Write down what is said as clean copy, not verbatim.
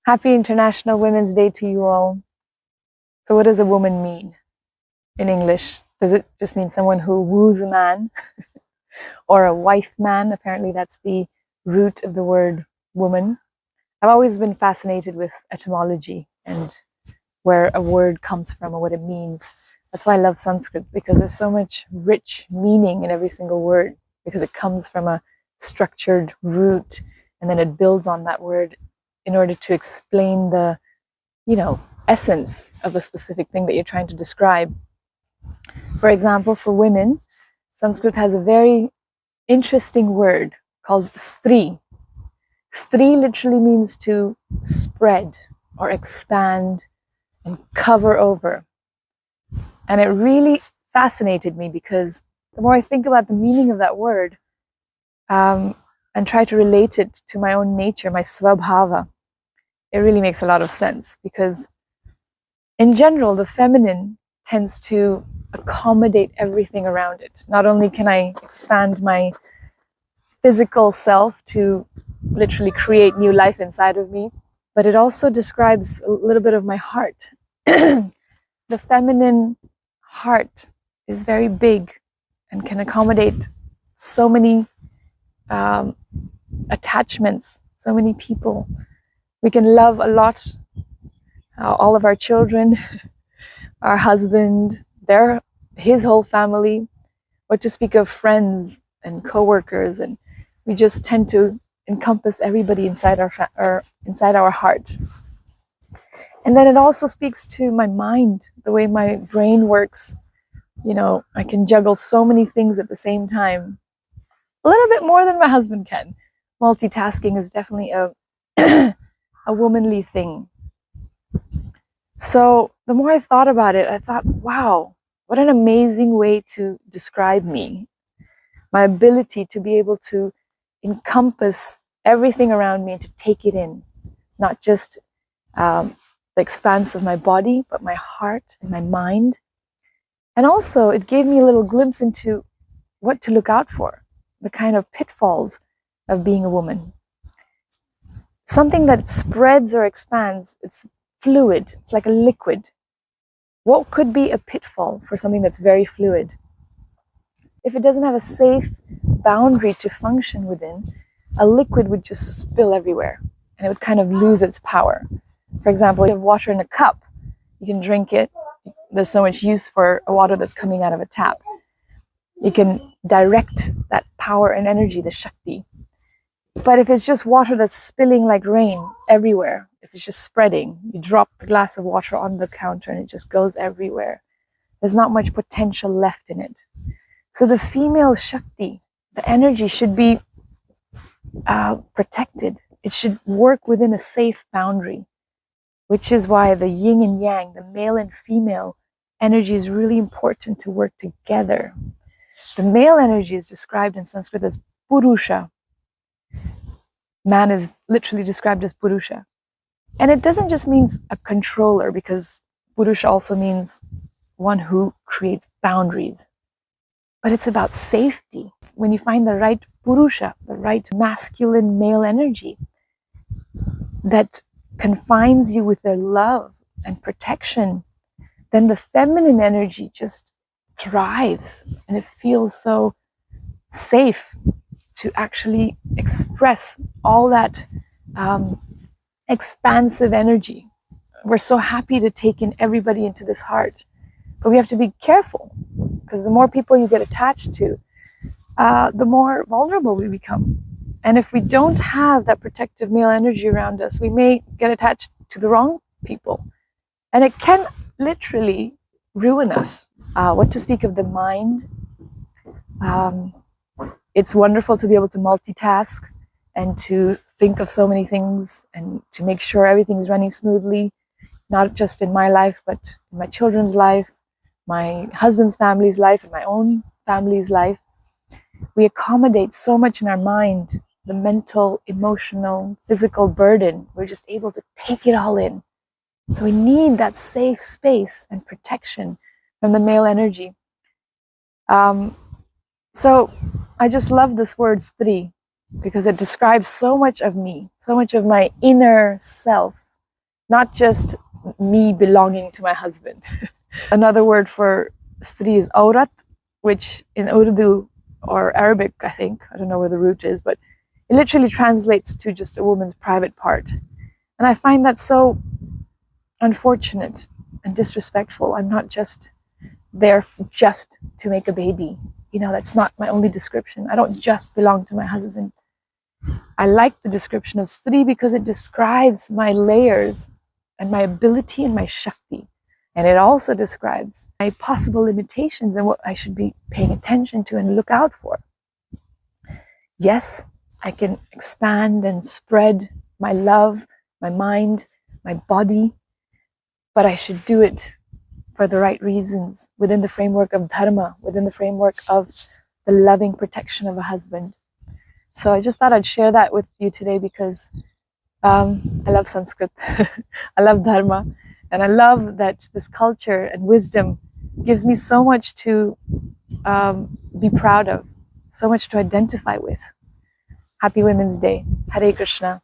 Happy International Women's Day to you all. So what does a woman mean in English? Does it just mean someone who woos a man or a wife man? Apparently that's the root of the word woman. I've always been fascinated with etymology and where a word comes from or what it means. That's why I love Sanskrit, because there's so much rich meaning in every single word, because it comes from a structured root and then it builds on that word in order to explain the, essence of a specific thing that you're trying to describe. For example, for women, Sanskrit has a very interesting word called Strī. Strī literally means to spread or expand and cover over. And it really fascinated me because the more I think about the meaning of that word and try to relate it to my own nature, my svabhava, it really makes a lot of sense, because in general, the feminine tends to accommodate everything around it. Not only can I expand my physical self to literally create new life inside of me, but it also describes a little bit of my heart. The feminine heart is very big and can accommodate so many attachments, so many people. We can love a lot, all of our children, our husband, his whole family, what to speak of friends and co-workers, and we just tend to encompass everybody inside our heart. And then it also speaks to my mind, the way my brain works. I can juggle so many things at the same time, a little bit more than my husband can. Multitasking is definitely a a womanly thing. So the more I thought about it, I thought, wow, what an amazing way to describe me. My ability to be able to encompass everything around me and to take it in, not just the expanse of my body, but my heart and my mind. And also it gave me a little glimpse into what to look out for, the kind of pitfalls of being a woman. Something that spreads or expands, it's fluid, it's like a liquid. What could be a pitfall for something that's very fluid? If it doesn't have a safe boundary to function within, a liquid would just spill everywhere and it would kind of lose its power. For example, you have water in a cup, you can drink it. There's so much use for a water that's coming out of a tap. You can direct that power and energy, the Shakti. But if it's just water that's spilling like rain everywhere, if it's just spreading, you drop the glass of water on the counter and it just goes everywhere. There's not much potential left in it. So the female Shakti, the energy, should be protected. It should work within a safe boundary, which is why the yin and yang, the male and female energy, is really important to work together. The male energy is described in Sanskrit as Purusha. Man is literally described as Purusha. And it doesn't just mean a controller, because Purusha also means one who creates boundaries. But it's about safety. When you find the right Purusha, the right masculine male energy that confines you with their love and protection, then the feminine energy just thrives and it feels so safe to actually express all that expansive energy. We're so happy to take in everybody into this heart, but we have to be careful, because the more people you get attached to, the more vulnerable we become. And if we don't have that protective male energy around us, we may get attached to the wrong people, and it can literally ruin us. What to speak of the mind? It's wonderful to be able to multitask and to think of so many things and to make sure everything is running smoothly, not just in my life, but in my children's life, my husband's family's life, and my own family's life. We accommodate so much in our mind, the mental, emotional, physical burden. We're just able to take it all in. So we need that safe space and protection from the male energy. So I just love this word Stri, because it describes so much of me, so much of my inner self. not just me belonging to my husband. Another word for Stri is aurat, which in Urdu or Arabic, I think, I don't know where the root is, but it literally translates to just a woman's private part. And I find that so unfortunate and disrespectful. I'm not just there just to make a baby. You know, that's not my only description. I don't just belong to my husband. I like the description of Stri because it describes my layers and my ability and my Shakti. And it also describes my possible limitations and what I should be paying attention to and look out for. Yes, I can expand and spread my love, my mind, my body, but I should do it for the right reasons, within the framework of dharma, within the framework of the loving protection of a husband. So I just thought I'd share that with you today because I love Sanskrit, I love dharma, and I love that this culture and wisdom gives me so much to be proud of, so much to identify with. Happy Women's Day. Hare Krishna.